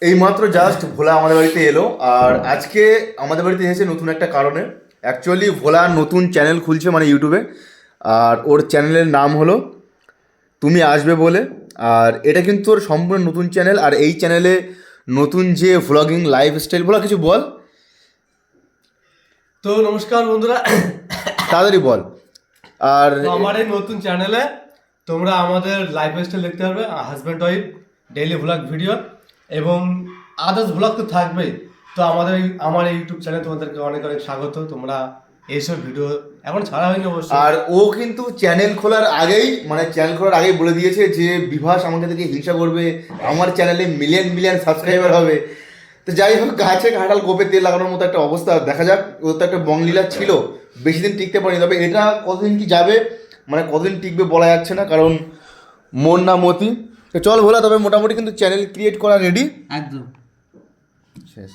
এইমাত্র জাস্ট ভোলা আমাদের বাড়িতে এলো, আর আজকে আমাদের বাড়িতে এসেছে নতুন একটা কারণে। অ্যাকচুয়ালি ভোলা নতুন চ্যানেল খুলছে মানে ইউটিউবে, আর ওর চ্যানেলের নাম হলো তুমি আসবে বলে। আর এটা কিন্তু ওর সম্পূর্ণ নতুন চ্যানেল, আর এই চ্যানেলে নতুন যে ভ্লগিং লাইফস্টাইল বলা কিছু বল, তো নমস্কার বন্ধুরা, তাড়াতাড়ি বল। আর তো আমার এই নতুন চ্যানেলে তোমরা আমাদের লাইফস্টাইল দেখতে পারবে, husband wife daily vlog video এবং আদার্স ভ্লগ তো থাকবেই। তো আমার এই ইউটিউব চ্যানেল তোমাদেরকে অনেক অনেক স্বাগত। তোমরা এইসব ভিডিও এখন ছাড়া হয়নি অবশ্যই। আর ও কিন্তু চ্যানেল খোলার আগেই বলে দিয়েছে যে বিভাস আমাকে থেকে হিংসা করবে, আমার চ্যানেলে মিলিয়ন মিলিয়ন সাবস্ক্রাইবার হবে। তো যাই হোক, গাছে কাঁঠাল গোপে তেল লাগানোর মতো একটা অবস্থা। দেখা যাক, ও তো একটা বংলীলা ছিল, বেশি দিন টিকতে পারেনি। তবে এটা কতদিন কি যাবে, মানে কতদিন টিকবে বলা যাচ্ছে না, কারণ মন না মতি। তো চল ভোলা, তবে মোটামুটি কিন্তু চ্যানেল ক্রিয়েট করা রেডি একদম শেষ।